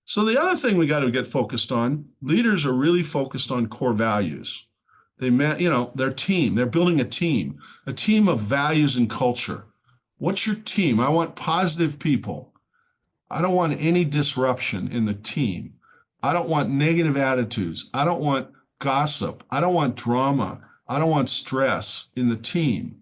So the other thing we got to get focused on, leaders are really focused on core values. They met, their team, they're building a team of values and culture. What's your team? I want positive people. I don't want any disruption in the team. I don't want negative attitudes. I don't want gossip. I don't want drama. I don't want stress in the team.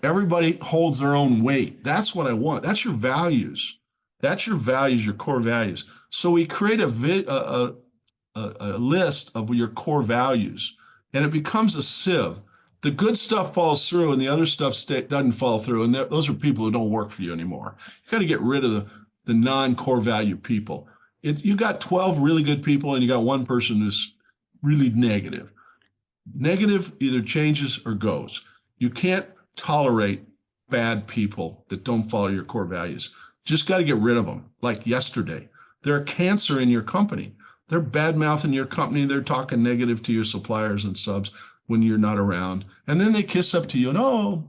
Everybody holds their own weight. That's what I want. That's your values. That's your values, your core values. So we create a list of your core values, and it becomes a sieve. The good stuff falls through, and the other stuff doesn't fall through. And those are people who don't work for you anymore. You got to get rid of the non-core value people. You got 12 really good people, and you got one person who's really negative. Negative either changes or goes. You can't tolerate bad people that don't follow your core values. Just got to get rid of them. Like yesterday, they're a cancer in your company. They're bad-mouthing your company. They're talking negative to your suppliers and subs when you're not around. And then they kiss up to you and, oh,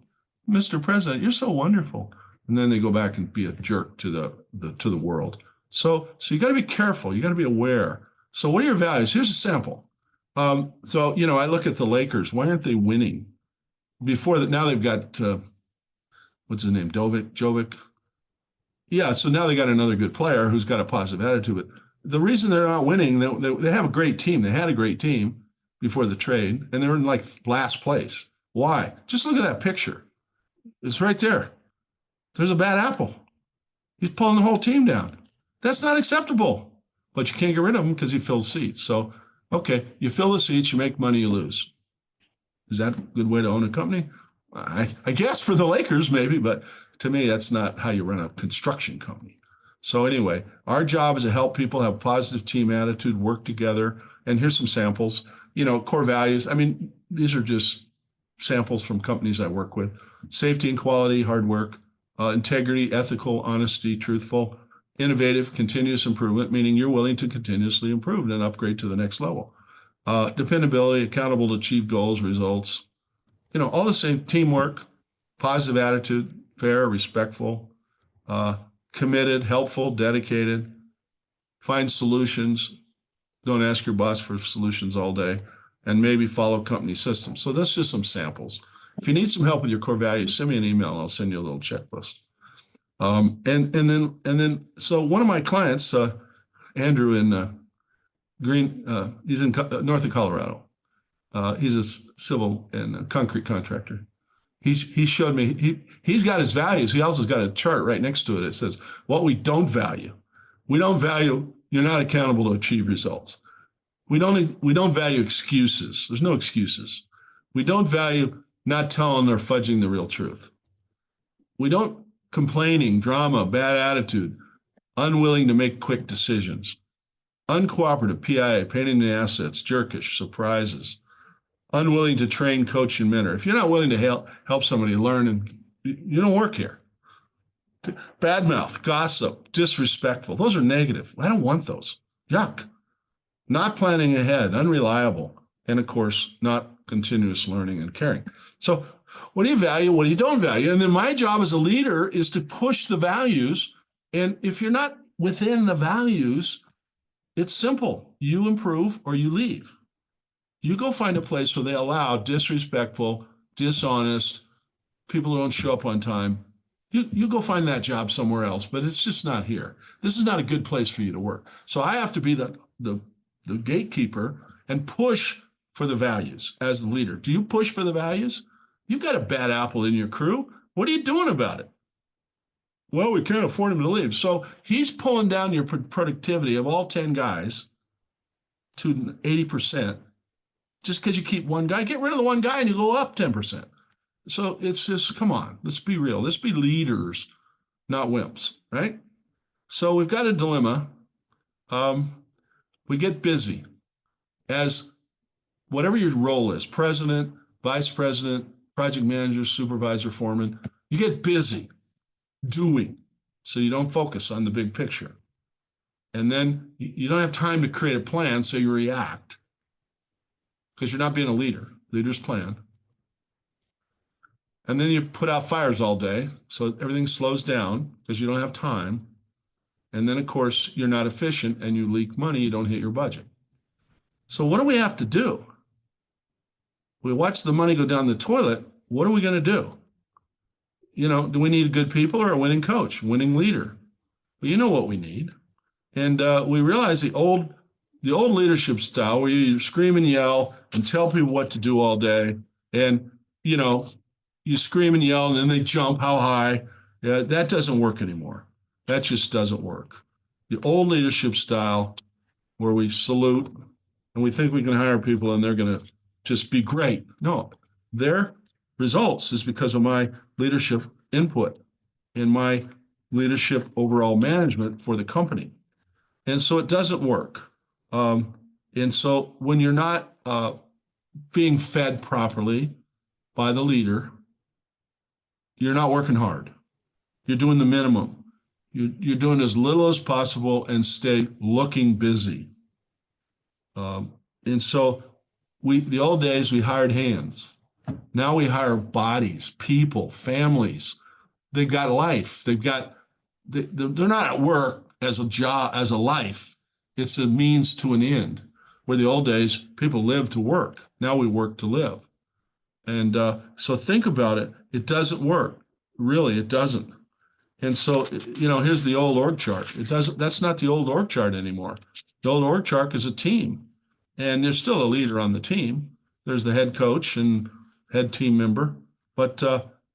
Mr. President, you're so wonderful. And then they go back and be a jerk to the world. So you got to be careful. You got to be aware. So what are your values? Here's a sample. I look at the Lakers. Why aren't they winning? Before that, now they've got, what's his name? Jovic. Yeah, so now they got another good player who's got a positive attitude. But the reason they're not winning, they have a great team. They had a great team before the trade, and they're in like last place. Why? Just look at that picture. It's right there. There's a bad apple. He's pulling the whole team down. That's not acceptable. But you can't get rid of him because he fills seats. So, okay, you fill the seats, you make money, you lose. Is that a good way to own a company? I guess for the Lakers, maybe, but to me, that's not how you run a construction company. So anyway, our job is to help people have positive team attitude, work together. And here's some samples. Core values. I mean, these are just samples from companies I work with. Safety and quality, hard work, integrity, ethical, honesty, truthful, innovative, continuous improvement, meaning you're willing to continuously improve and upgrade to the next level. Dependability, accountable to achieve goals, results, all the same. Teamwork, positive attitude, fair, respectful, committed, helpful, dedicated, find solutions. Don't ask your boss for solutions all day, and maybe follow company systems. So that's just some samples. If you need some help with your core values, send me an email and I'll send you a little checklist. And then so one of my clients, Andrew in he's in north of Colorado. He's a civil and concrete contractor. He showed me, he's got his values. He also got a chart right next to it. It says what we don't value. We don't value, you're not accountable to achieve results. We don't value excuses. There's no excuses. We don't value not telling or fudging the real truth. We don't complaining, drama, bad attitude, unwilling to make quick decisions, uncooperative, PIA, pain in the assets, jerkish, surprises, unwilling to train, coach, and mentor. If you're not willing to help somebody learn, and you don't work here. Bad mouth, gossip, disrespectful. Those are negative. I don't want those. Yuck. Not planning ahead, unreliable, and of course, not continuous learning and caring. So what do you value? What do you don't value? And then my job as a leader is to push the values. And if you're not within the values, it's simple. You improve or you leave. You go find a place where they allow disrespectful, dishonest, people who don't show up on time. You go find that job somewhere else, but it's just not here. This is not a good place for you to work. So I have to be the gatekeeper and push for the values as the leader. Do you push for the values? You've got a bad apple in your crew. What are you doing about it? Well, we can't afford him to leave. So he's pulling down your productivity of all 10 guys to 80%. Just because you keep one guy, get rid of the one guy and you go up 10%. So it's just, come on, let's be real. Let's be leaders, not wimps, right? So we've got a dilemma. We get busy as whatever your role is, president, vice president, project manager, supervisor, foreman, you get busy doing, so you don't focus on the big picture. And then you don't have time to create a plan, so you react because you're not being a leader. Leaders plan. And then you put out fires all day, so everything slows down because you don't have time. And then, of course, you're not efficient and you leak money, you don't hit your budget. So what do we have to do? We watch the money go down the toilet. What are we going to do? Do we need good people or a winning coach, winning leader? Well, you know what we need. And we realize the old leadership style where you scream and yell and tell people what to do all day. And, you scream and yell and then they jump how high. Yeah, that doesn't work anymore. That just doesn't work. The old leadership style where we salute and we think we can hire people and they're going to just be great. No, their results is because of my leadership input and my leadership overall management for the company. And so it doesn't work. And so when you're not being fed properly by the leader, you're not working hard. You're doing the minimum. You're doing as little as possible and stay looking busy. And so the old days, we hired hands. Now we hire bodies, people, families. They've got life. They're not at work as a job, as a life. It's a means to an end. Where the old days, people lived to work. Now we work to live. And so think about it. It doesn't work. Really, it doesn't. And so, here's the old org chart. That's not the old org chart anymore. The old org chart is a team. And there's still a leader on the team. There's the head coach and head team member. But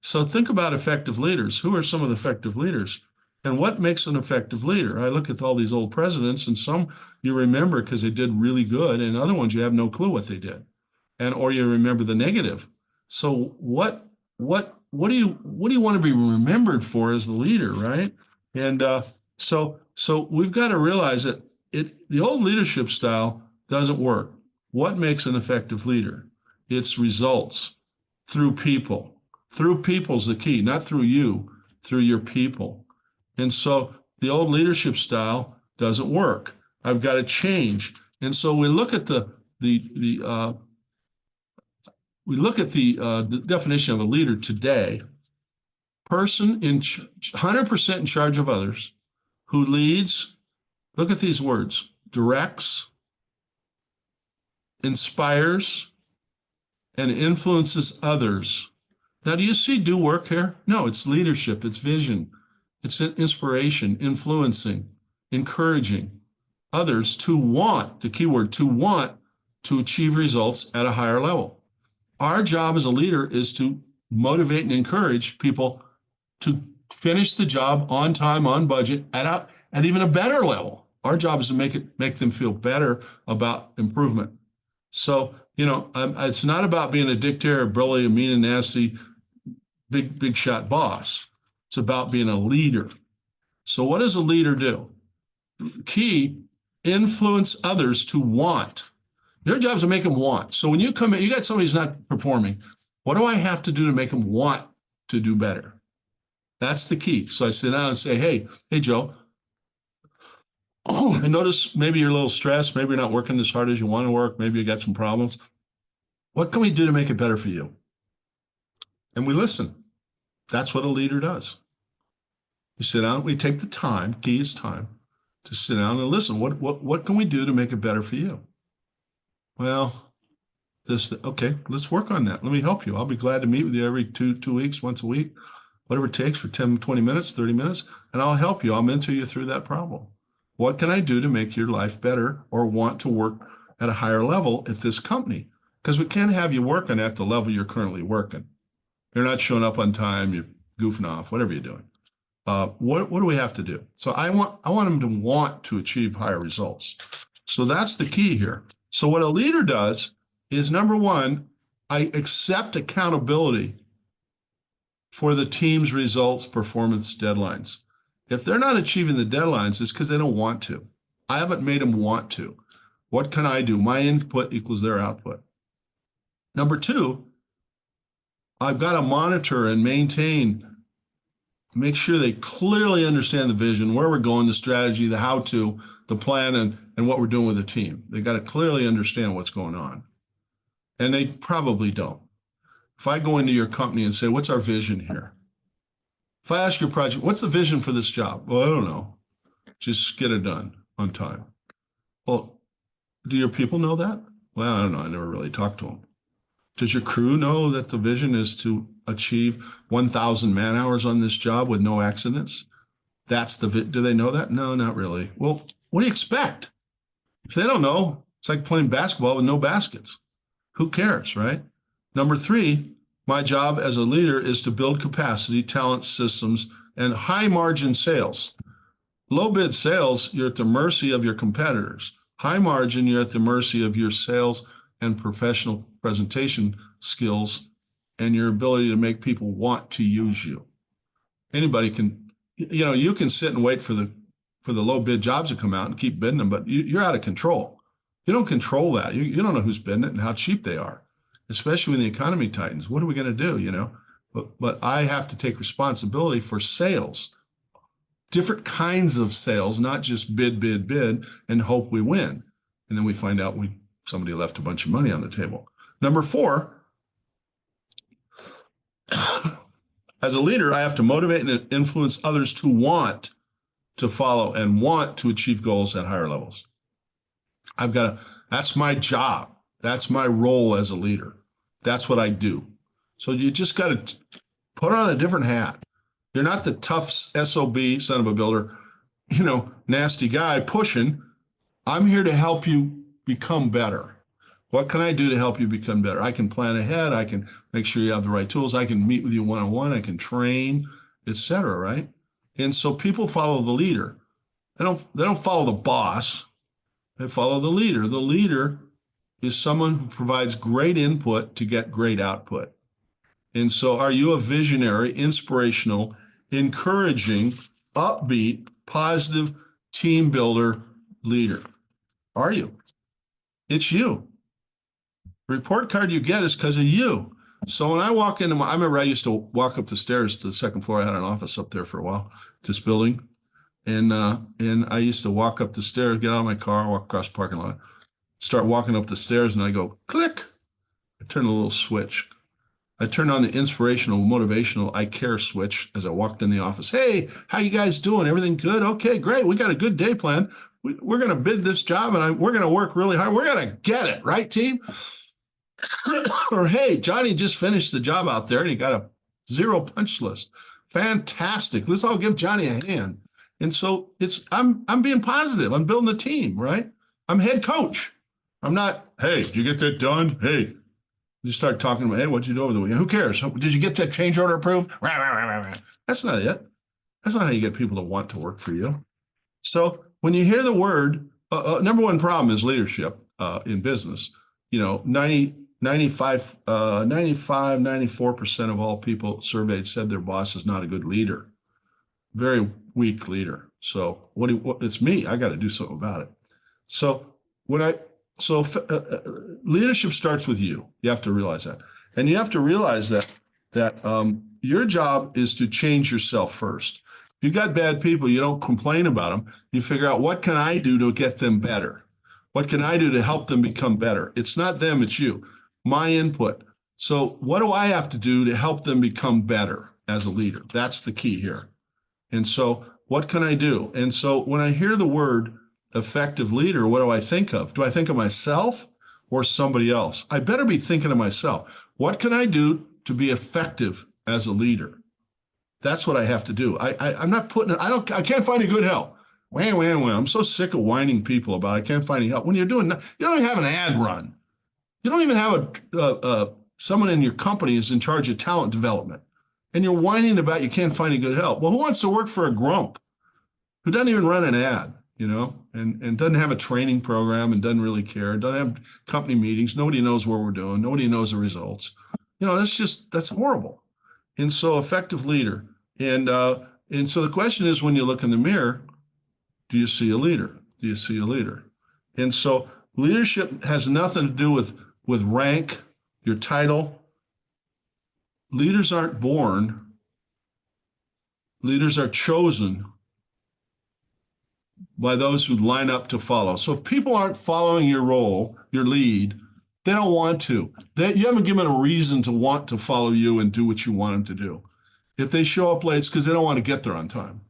so think about effective leaders. Who are some of the effective leaders? And what makes an effective leader? I look at all these old presidents, and some you remember because they did really good, and other ones you have no clue what they did, or you remember the negative. So what do you want to be remembered for as the leader, right? And so we've got to realize that the old leadership style doesn't work. What makes an effective leader? It's results through people. Through people's the key, not through you, through your people. And so the old leadership style doesn't work. I've got to change. And so we look at the definition of a leader today: person 100% in charge of others, who leads. Look at these words: directs, inspires, and influences others. Now, do you see do work here? No, it's leadership, it's vision, it's inspiration, influencing, encouraging others to want, the key word, to want to achieve results at a higher level. Our job as a leader is to motivate and encourage people to finish the job on time, on budget, at even a better level. Our job is to make them feel better about improvement. So, it's not about being a dictator, a bully, a mean and nasty, big shot boss. It's about being a leader. So what does a leader do? Key, influence others to want. Your job is to make them want. So when you come in, you got somebody who's not performing. What do I have to do to make them want to do better? That's the key. So I sit down and say, hey, Joe, I notice maybe you're a little stressed. Maybe you're not working as hard as you want to work. Maybe you got some problems. What can we do to make it better for you? And we listen. That's what a leader does. We sit down, we take the time, key is time, to sit down and listen. What can we do to make it better for you? Well, okay, let's work on that. Let me help you. I'll be glad to meet with you every two weeks, once a week, whatever it takes, for 10, 20 minutes, 30 minutes, and I'll help you. I'll mentor you through that problem. What can I do to make your life better or want to work at a higher level at this company? Because we can't have you working at the level you're currently working. You're not showing up on time, you're goofing off, whatever you're doing. What do we have to do? So I want them to want to achieve higher results. So that's the key here. So what a leader does is, number one, I accept accountability for the team's results, performance, deadlines. If they're not achieving the deadlines, it's because they don't want to. I haven't made them want to. What can I do? My input equals their output. Number two, I've got to monitor and maintain, make sure they clearly understand the vision, where we're going, the strategy, the how-to, the plan, and what we're doing with the team. They got to clearly understand what's going on. And they probably don't. If I go into your company and say, what's our vision here? If I ask your project, what's the vision for this job? Well, I don't know. Just get it done on time. Well, do your people know that? Well, I don't know. I never really talked to them. Does your crew know that the vision is to achieve 1,000 man hours on this job with no accidents? Do they know that? No, not really. Well, what do you expect? If they don't know, it's like playing basketball with no baskets. Who cares, right? Number 3, my job as a leader is to build capacity, talent, systems, and high margin sales. Low bid sales, you're at the mercy of your competitors. High margin, you're at the mercy of your sales and professional presentation skills and your ability to make people want to use you. Anybody can, you can sit and wait for the low bid jobs to come out and keep bidding them, but you're out of control. You don't control that. You don't know who's bidding it and how cheap they are, especially when the economy tightens. What are we going to do, But I have to take responsibility for sales, different kinds of sales, not just bid, and hope we win. And then we find out somebody left a bunch of money on the table. Number 4, as a leader, I have to motivate and influence others to want to follow and want to achieve goals at higher levels. That's my job. That's my role as a leader. That's what I do. So you just got to put on a different hat. You're not the tough SOB, son of a builder, nasty guy pushing. I'm here to help you become better. What can I do to help you become better? I can plan ahead. I can make sure you have the right tools. I can meet with you one-on-one. I can train, etc. Right? And so people follow the leader. They don't follow the boss. They follow the leader. The leader is someone who provides great input to get great output. And so are you a visionary, inspirational, encouraging, upbeat, positive team builder leader? Are you? It's you. The report card you get is because of you. So when I walk into I remember I used to walk up the stairs to the second floor. I had an office up there for a while, this building. And I used to walk up the stairs, get out of my car, walk across the parking lot, start walking up the stairs, and I go, click. I turn a little switch. I turned on the inspirational, motivational, I care switch as I walked in the office. Hey, how you guys doing? Everything good? Okay, great. We got a good day plan. We're going to bid this job, and we're going to work really hard. We're going to get it, right, team? Or, hey, Johnny just finished the job out there, and he got a 0 punch list. Fantastic. Let's all give Johnny a hand. And so I'm being positive. I'm building a team, right? I'm head coach. I'm not, hey, did you get that done? Hey. You start talking about, hey, what'd you do over the weekend? Who cares? Did you get that change order approved? That's not it. That's not how you get people to want to work for you. So when you hear the word, number one problem is leadership in business. 94% of all people surveyed said their boss is not a good leader. Very weak leader. So it's me. I got to do something about it. So leadership starts with you. You have to realize that. And you have to realize that your job is to change yourself first. If you've got bad people, you don't complain about them. You figure out, what can I do to get them better? What can I do to help them become better? It's not them, it's you. My input. So what do I have to do to help them become better as a leader? That's the key here. And so what can I do? And so when I hear the word effective leader, what do I think of? Do I think of myself or somebody else? I better be thinking of myself. What can I do to be effective as a leader? That's what I have to do. I'm not putting it, I can't find any good help. I'm so sick of whining people about I can't find any help. When you don't even have an ad run. You don't even have someone in your company is in charge of talent development. And you're whining about you can't find any good help. Well, who wants to work for a grump who doesn't even run an ad? And doesn't have a training program and doesn't really care, doesn't have company meetings. Nobody knows what we're doing. Nobody knows the results. That's horrible. And so effective leader. And so the question is, when you look in the mirror, do you see a leader? Do you see a leader? And so leadership has nothing to do with rank, your title. Leaders aren't born. Leaders are chosen by those who line up to follow. So if people aren't following your role, your lead, they don't want to. You haven't given a reason to want to follow you and do what you want them to do. If they show up late, it's because they don't want to get there on time.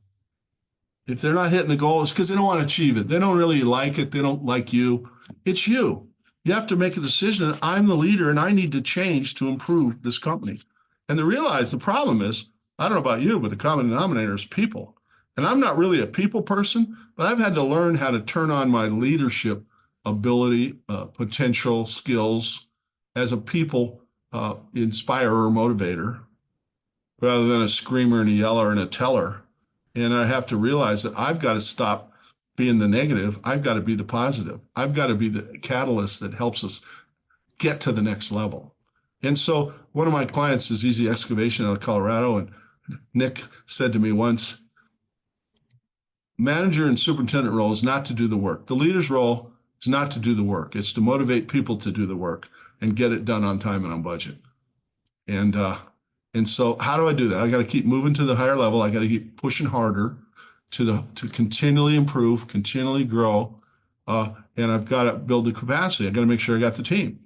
If they're not hitting the goal, it's because they don't want to achieve it. They don't really like it. They don't like you. It's you. You have to make a decision that I'm the leader and I need to change to improve this company. And to realize the problem is, I don't know about you, but the common denominator is people. And I'm not really a people person, but I've had to learn how to turn on my leadership ability, potential, skills as a people inspirer or motivator, rather than a screamer and a yeller and a teller. And I have to realize that I've got to stop being the negative. I've got to be the positive. I've got to be the catalyst that helps us get to the next level. And so one of my clients is Easy Excavation out of Colorado. And Nick said to me once, manager and superintendent role is not to do the work. The leader's role is not to do the work. It's to motivate people to do the work and get it done on time and on budget. And so how do I do that? I got to keep moving to the higher level. I got to keep pushing harder to continually improve, continually grow. And I've got to build the capacity. I got to make sure I got the team.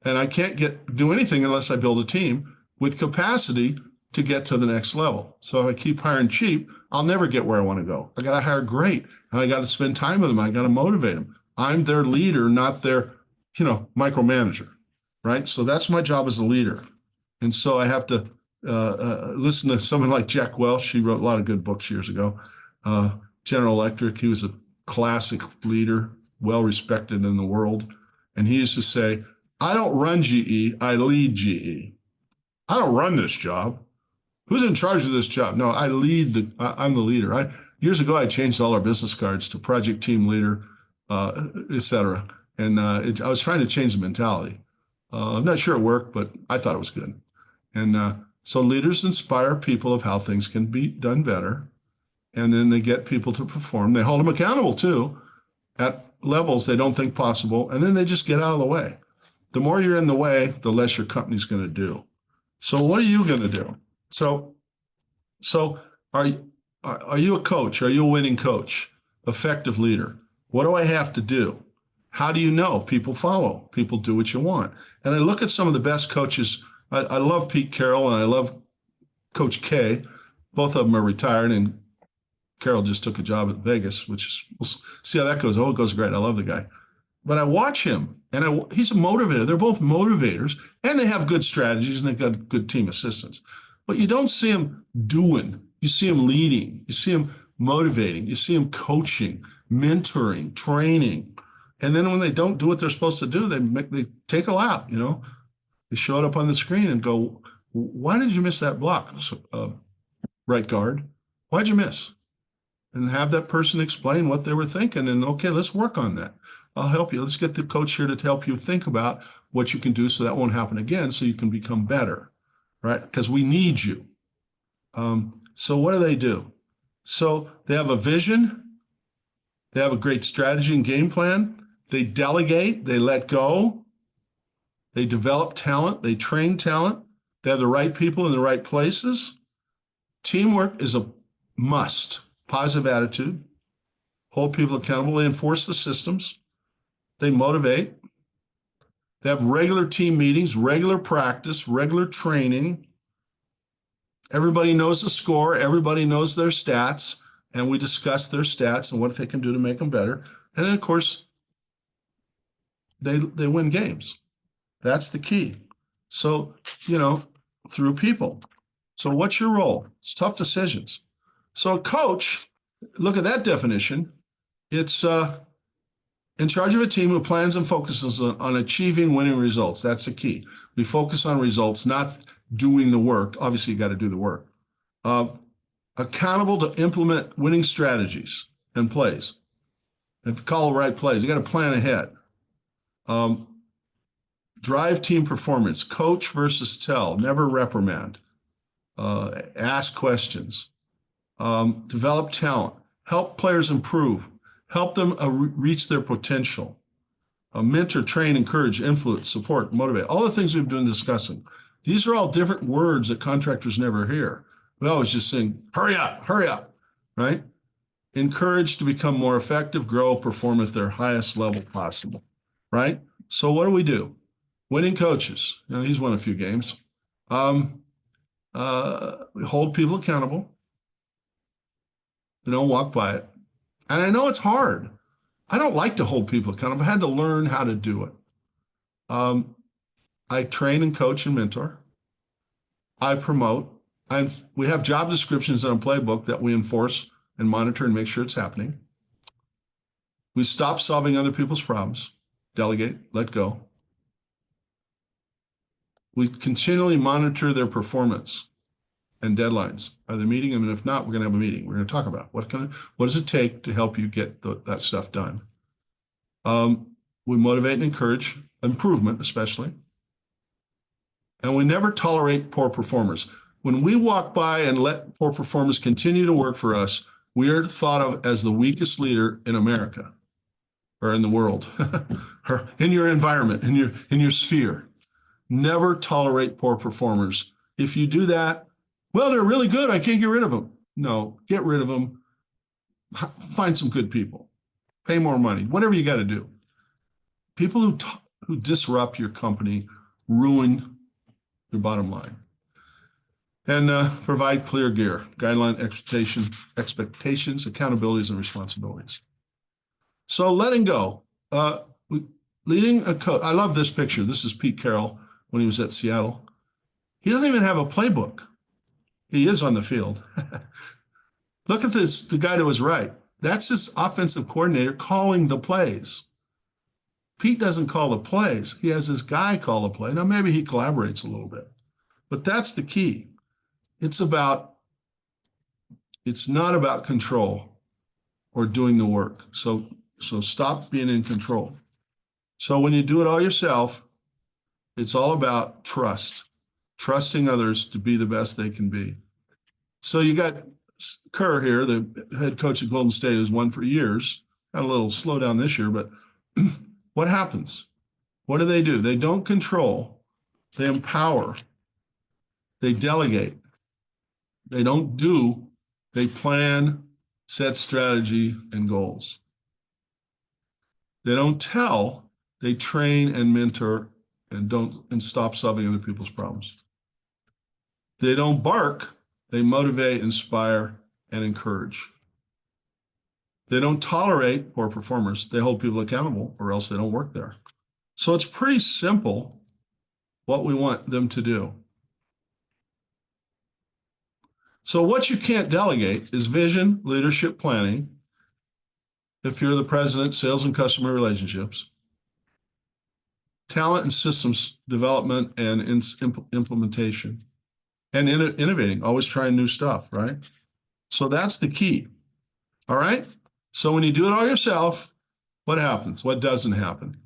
And I can't do anything unless I build a team with capacity to get to the next level. So if I keep hiring cheap, I'll never get where I want to go. I got to hire great, and I got to spend time with them. I got to motivate them. I'm their leader, not their, micromanager, right? So that's my job as a leader. And so I have to listen to someone like Jack Welch. He wrote a lot of good books years ago. General Electric, he was a classic leader, well respected in the world. And he used to say, I don't run GE, I lead GE. I don't run this job. Who's in charge of this job? No, I'm the leader. Years ago, I changed all our business cards to project team leader, et cetera. And I was trying to change the mentality. I'm not sure it worked, but I thought it was good. And so leaders inspire people of how things can be done better. And then they get people to perform. They hold them accountable too at levels they don't think possible. And then they just get out of the way. The more you're in the way, the less your company's going to do. So what are you going to do? So are you a coach? Are you a winning coach? Effective leader? What do I have to do? How do you know? People follow. People do what you want. And I look at some of the best coaches. I love Pete Carroll and I love Coach K. Both of them are retired, and Carroll just took a job at Vegas, we'll see how that goes. Oh, it goes great. I love the guy. But I watch him, and he's a motivator. They're both motivators, and they have good strategies, and they've got good team assistants. But you don't see them doing. You see them leading. You see them motivating. You see them coaching, mentoring, training. And then when they don't do what they're supposed to do, they take a lap, They show it up on the screen and go, why did you miss that block, right guard? Why'd you miss? And have that person explain what they were thinking. And okay, let's work on that. I'll help you. Let's get the coach here to help you think about what you can do so that won't happen again, so you can become better, right? Because we need you. So what do? So they have a vision. They have a great strategy and game plan. They delegate. They let go. They develop talent. They train talent. They have the right people in the right places. Teamwork is a must. Positive attitude. Hold people accountable. They enforce the systems. They motivate. They have regular team meetings, regular practice, regular training. Everybody knows the score. Everybody knows their stats. And we discuss their stats and what they can do to make them better. And then, of course, they win games. That's the key. So, through people. So what's your role? It's tough decisions. So a coach, look at that definition. It's in charge of a team who plans and focuses on achieving winning results. That's the key. We focus on results, not doing the work. Obviously, you got to do the work. Accountable to implement winning strategies and plays. If you call the right plays, you got to plan ahead. Drive team performance. Coach versus tell. Never reprimand. Ask questions. Develop talent. Help players improve. Help them reach their potential. Mentor, train, encourage, influence, support, motivate. All the things we've been discussing. These are all different words that contractors never hear. We always just sing, hurry up, right? Encourage to become more effective, grow, perform at their highest level possible, right? So what do? Winning coaches. He's won a few games. We hold people accountable. walk by it. And I know it's hard. I don't like to hold people accountable. I had to learn how to do it. I train and coach and mentor. I promote. We have job descriptions in a playbook that we enforce and monitor and make sure it's happening. We stop solving other people's problems, delegate, let go. We continually monitor their performance and deadlines. Are they meeting them? And if not, we're going to have a meeting. We're going to talk about what does it take to help you get that stuff done. We motivate and encourage improvement, especially. And we never tolerate poor performers. When we walk by and let poor performers continue to work for us, we are thought of as the weakest leader in America or in the world, or in your environment, in your sphere. Never tolerate poor performers. If you do that, well, they're really good, I can't get rid of them. No, get rid of them. Find some good people. Pay more money, whatever you got to do. People who disrupt your company ruin your bottom line. And provide clear guideline expectations, accountabilities, and responsibilities. So letting go. Leading a coach. I love this picture. This is Pete Carroll when he was at Seattle. He doesn't even have a playbook. He is on the field. Look at this, the guy to his right. That's his offensive coordinator calling the plays. Pete doesn't call the plays. He has this guy call the play. Now, maybe he collaborates a little bit, but that's the key. It's not about control or doing the work. So stop being in control. So when you do it all yourself, it's all about trusting others to be the best they can be. So you got Kerr here, the head coach at Golden State, who's won for years. Had a little slowdown this year, but what happens? What do? They don't control. They empower. They delegate. They don't do. They plan, set strategy and goals. They don't tell. They train and mentor and stop solving other people's problems. They don't bark. They motivate, inspire, and encourage. They don't tolerate poor performers. They hold people accountable, or else they don't work there. So it's pretty simple what we want them to do. So what you can't delegate is vision, leadership, planning. If you're the president, sales and customer relationships, talent and systems development and implementation, and innovating, always trying new stuff, right? So that's the key. All right. So when you do it all yourself, what happens? What doesn't happen?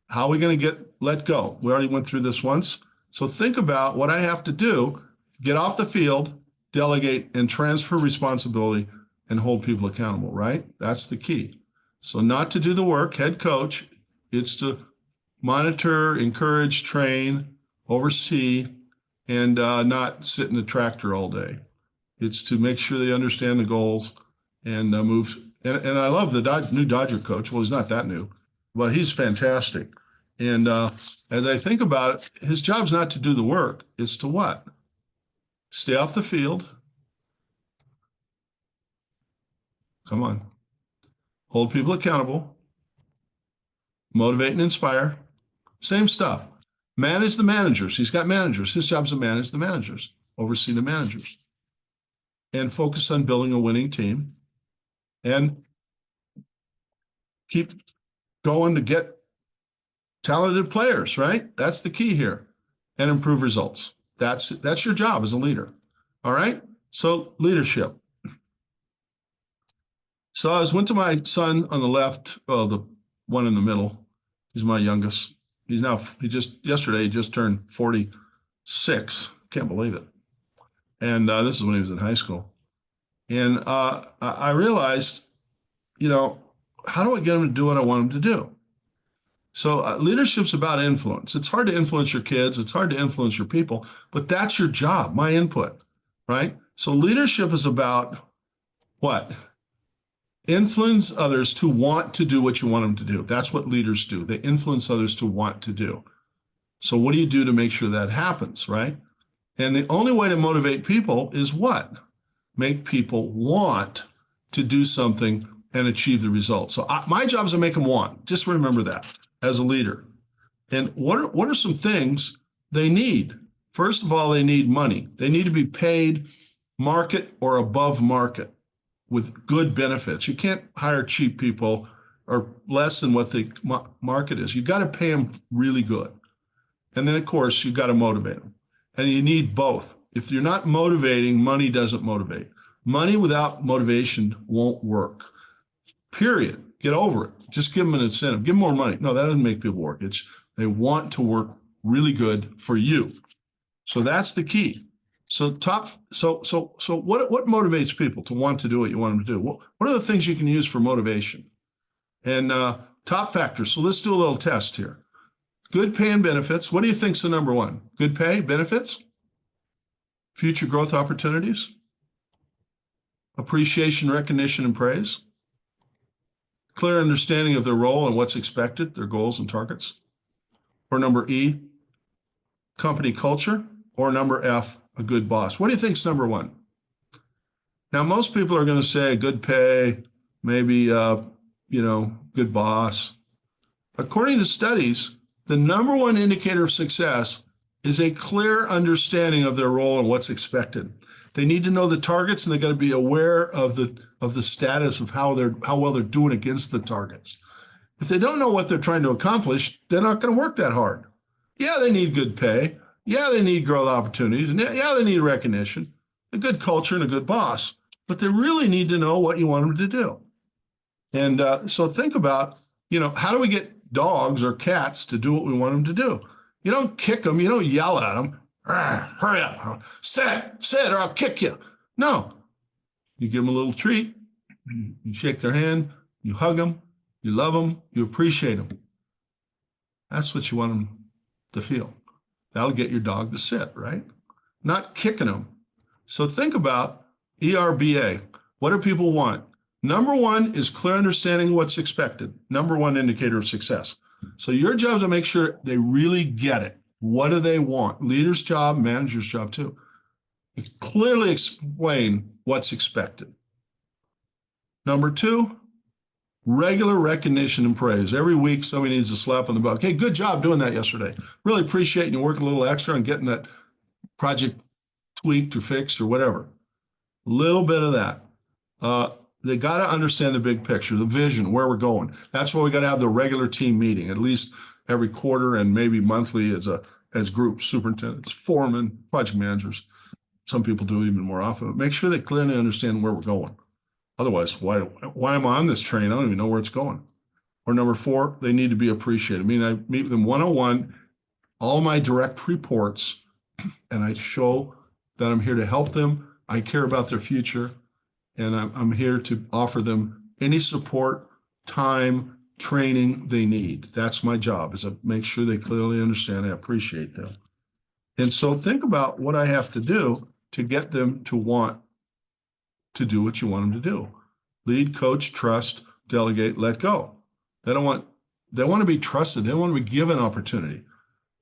How are we going to let go? We already went through this once. So think about what I have to do, get off the field, delegate, and transfer responsibility and hold people accountable, right? That's the key. So not to do the work, head coach, it's to monitor, encourage, train, oversee, and not sit in the tractor all day. It's to make sure they understand the goals and move. And I love the new Dodger coach. Well, he's not that new, but he's fantastic. And as I think about it, his job's not to do the work. It's to what? Stay off the field. Come on. Hold people accountable. Motivate and inspire. Same stuff. Manage the managers. He's got managers. His job's to manage the managers, oversee the managers, and focus on building a winning team and keep going to get talented players, right? That's the key here, and improve results. That's your job as a leader. All right. So leadership. So I went to my son on the left, well, the one in the middle. He's my youngest. Yesterday, he just turned 46. Can't believe it. And this is when he was in high school. And I realized, how do I get him to do what I want him to do? So leadership's about influence. It's hard to influence your kids. It's hard to influence your people, but that's your job, my input, right? So leadership is about what? Influence others to want to do what you want them to do. That's what leaders do. They influence others to want to do. So what do you do to make sure that happens, right? And the only way to motivate people is what? Make people want to do something and achieve the result. So my job is to make them want. Just remember that as a leader. And what are some things they need? First of all, they need money. They need to be paid market or above market with good benefits. You can't hire cheap people or less than what the market is. You got to pay them really good. And then, of course, you got to motivate them. And you need both. If you're not motivating, money doesn't motivate. Money without motivation won't work. Period. Get over it. Just give them an incentive. Give them more money. No, that doesn't make people work. It's they want to work really good for you. So that's the key. So what motivates people to want to do what you want them to do? What are the things you can use for motivation? And top factors. So let's do a little test here. Good pay and benefits. What do you think's the number one? Good pay, benefits, future growth opportunities, appreciation, recognition, and praise, clear understanding of their role and what's expected, their goals and targets. Or number E, company culture. Or number F, a good boss. What do you think's number one? Now, most people are going to say good pay, maybe, good boss. According to studies, the number one indicator of success is a clear understanding of their role and what's expected. They need to know the targets, and they got to be aware of the status of how well they're doing against the targets. If they don't know what they're trying to accomplish, they're not going to work that hard. Yeah, they need good pay. Yeah, they need growth opportunities. And yeah, they need recognition, a good culture, and a good boss. But they really need to know what you want them to do. And so think about, how do we get dogs or cats to do what we want them to do? You don't kick them. You don't yell at them. Hurry up. Sit, or I'll kick you. No. You give them a little treat. You shake their hand. You hug them. You love them. You appreciate them. That's what you want them to feel. That'll get your dog to sit, right? Not kicking them. So think about ERBA. What do people want? Number one is clear understanding of what's expected. Number one indicator of success. So your job is to make sure they really get it. What do they want? Leader's job, manager's job too. Clearly explain what's expected. Number two, regular recognition and praise. Every week, somebody needs a slap on the back. Hey, good job doing that yesterday. Really appreciate you working a little extra on getting that project tweaked or fixed or whatever. Little bit of that. They got to understand the big picture, the vision, where we're going. That's why we got to have the regular team meeting, at least every quarter and maybe monthly as groups, superintendents, foremen, project managers. Some people do it even more often. But make sure they clearly understand where we're going. Otherwise, why am I on this train? I don't even know where it's going. Or number four, they need to be appreciated. I mean, I meet with them one-on-one, all my direct reports, and I show that I'm here to help them. I care about their future, and I'm here to offer them any support, time, training they need. That's my job, is to make sure they clearly understand I appreciate them. And so think about what I have to do to get them to want to do what you want them to do. Lead, coach, trust, delegate, let go. They want to be trusted. They want to be given opportunity.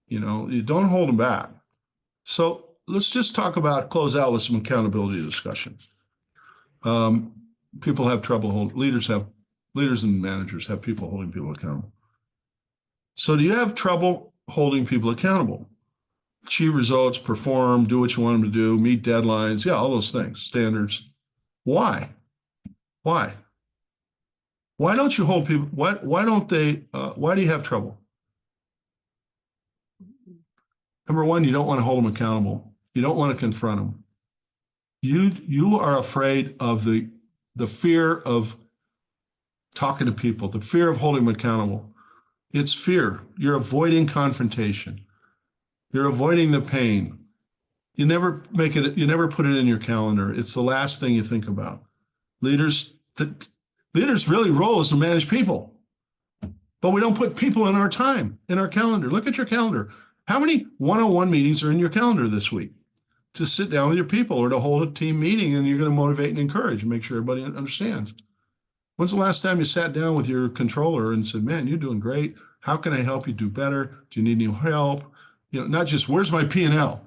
You don't hold them back. So let's just close out with some accountability discussions. People have trouble leaders and managers have people holding people accountable. So do you have trouble holding people accountable? Achieve results, perform, do what you want them to do, meet deadlines. Yeah, all those things, standards. Why? Why don't you hold people? Why don't they? Why do you have trouble? Number one, you don't want to hold them accountable. You don't want to confront them. You are afraid of the fear of talking to people, the fear of holding them accountable. It's fear. You're avoiding confrontation. You're avoiding the pain. You never put it in your calendar. It's the last thing you think about. Leaders really role is to manage people, but we don't put people in our time, in our calendar. Look at your calendar. How many one-on-one meetings are in your calendar this week? To sit down with your people or to hold a team meeting, and you're going to motivate and encourage and make sure everybody understands. When's the last time you sat down with your controller and said, man, you're doing great. How can I help you do better? Do you need any help? Not just, where's my P&L?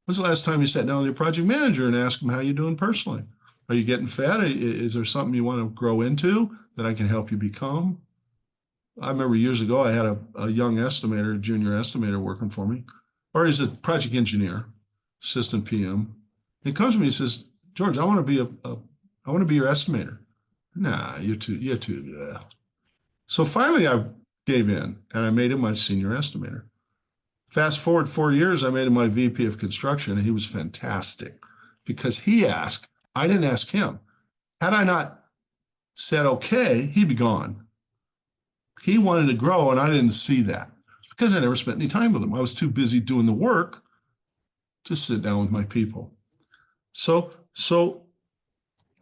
When's the last time you sat down with your project manager and asked them how you're doing personally? Are you getting fed? Is there something you want to grow into that I can help you become? I remember years ago, I had a young estimator, a junior estimator working for me, or he's a project engineer, assistant PM. He comes to me and says, George, I want to be I want to be your estimator. Nah, you're too. So finally I gave in and I made him my senior estimator. Fast forward 4 years, I made him my VP of construction, and he was fantastic because he asked. I didn't ask him. Had I not said, okay, he'd be gone. He wanted to grow, and I didn't see that because I never spent any time with him. I was too busy doing the work to sit down with my people. So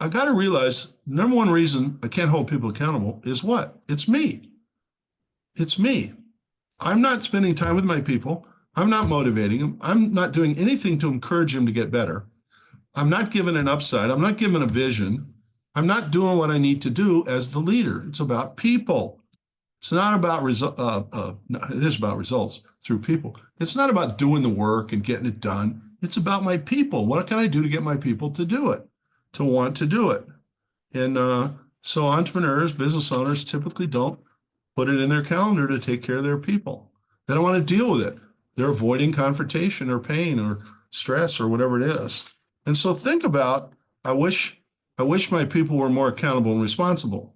I got to realize, number one reason I can't hold people accountable is what? It's me. It's me. I'm not spending time with my people. I'm not motivating them. I'm not doing anything to encourage them to get better. I'm not giving an upside. I'm not giving a vision. I'm not doing what I need to do as the leader. It's about people. It's not about it is about results through people. It's not about doing the work and getting it done. It's about my people. What can I do to get my people to do it, to want to do it? And so entrepreneurs, business owners typically don't put it in their calendar to take care of their people. They don't want to deal with it. They're avoiding confrontation or pain or stress or whatever it is. And so think about, I wish my people were more accountable and responsible.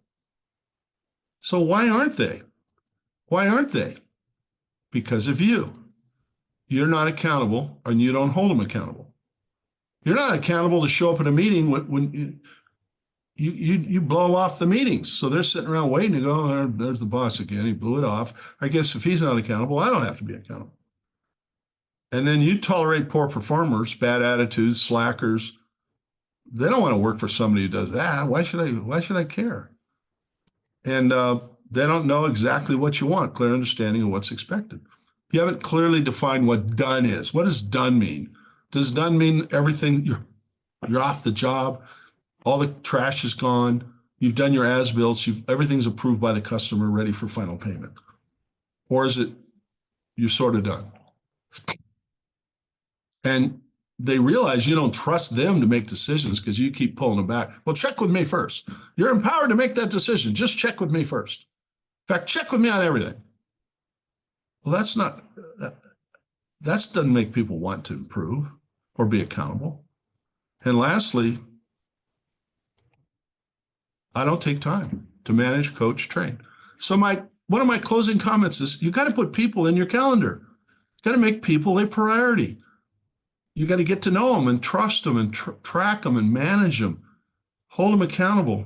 So why aren't they? Why aren't they? Because of you. You're not accountable and you don't hold them accountable. You're not accountable to show up at a meeting when you blow off the meetings. So they're sitting around waiting to go, oh, there's the boss again. He blew it off. I guess if he's not accountable, I don't have to be accountable. And then you tolerate poor performers, bad attitudes, slackers. They don't want to work for somebody who does that. Why should I care? And they don't know exactly what you want, clear understanding of what's expected. You haven't clearly defined what done is. What does done mean? Does done mean everything, you're off the job, all the trash is gone, you've done your as-built, everything's approved by the customer, ready for final payment? Or is it you're sort of done? And they realize you don't trust them to make decisions because you keep pulling them back. Well, check with me first. You're empowered to make that decision. Just check with me first. In fact, check with me on everything. Well, that doesn't make people want to improve or be accountable. And lastly, I don't take time to manage, coach, train. So one of my closing comments is you got to put people in your calendar. You got to make people a priority. You got to get to know them and trust them and track them and manage them. Hold them accountable.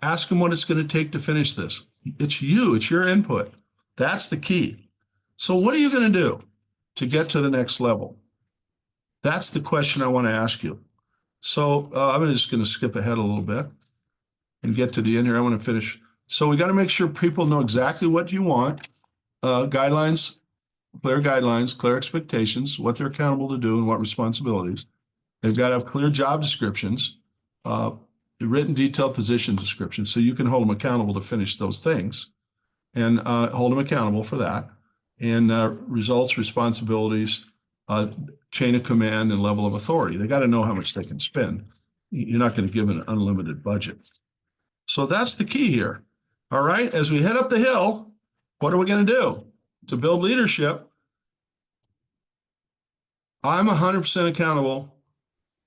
Ask them what it's going to take to finish this. It's you. It's your input. That's the key. So what are you going to do to get to the next level? That's the question I want to ask you. So I'm just going to skip ahead a little bit and get to the end here. I want to finish. So we got to make sure people know exactly what you want. Guidelines, clear expectations, what they're accountable to do and what responsibilities. They've got to have clear job descriptions, written detailed position descriptions, so you can hold them accountable to finish those things and hold them accountable for that. And results, responsibilities, chain of command, and level of authority. They got to know how much they can spend. You're not going to give an unlimited budget. So that's the key here. All right, as we head up the hill, what are we going to do? To build leadership, I'm 100% accountable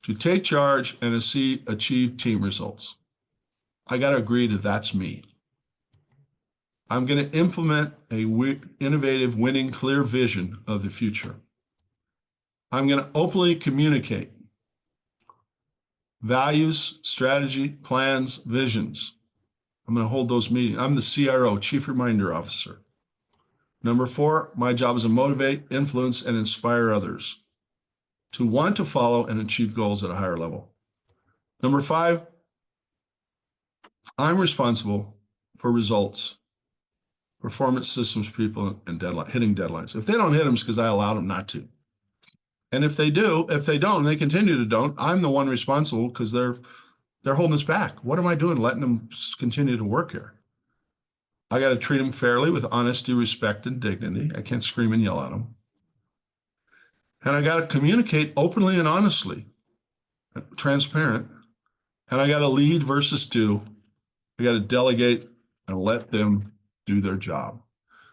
to take charge and achieve team results. I got to agree that that's me. I'm going to implement a innovative, winning, clear vision of the future. I'm going to openly communicate values, strategy, plans, visions. I'm going to hold those meetings. I'm the CRO, Chief Reminder Officer. Number 4, my job is to motivate, influence, and inspire others to want to follow and achieve goals at a higher level. Number 5, I'm responsible for results, performance systems, people, and hitting deadlines. If they don't hit them, it's because I allowed them not to. And if they don't, and they continue to don't, I'm the one responsible because they're holding us back. What am I doing letting them continue to work here? I got to treat them fairly with honesty, respect, and dignity. I can't scream and yell at them. And I got to communicate openly and honestly, transparent, And I got to lead versus do. I got to delegate and let them do their job.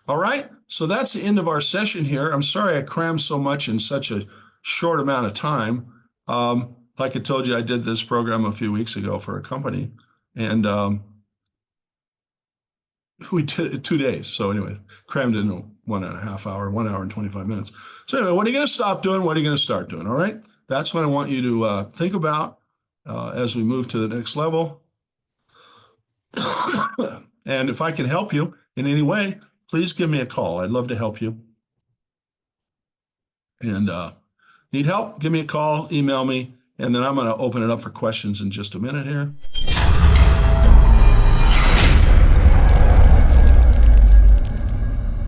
All right. So that's the end of our session here. I'm sorry I crammed so much in such a short amount of time. Like I told you, I did this program a few weeks ago for a company, and we did it 2 days. So anyway, crammed in 1.5 hour, 1 hour and 25 minutes. So anyway, what are you going to stop doing? What are you going to start doing? All right. That's what I want you to think about as we move to the next level. And if I can help you in any way, please give me a call. I'd love to help you. And need help? Give me a call, email me, and then I'm going to open it up for questions in just a minute here.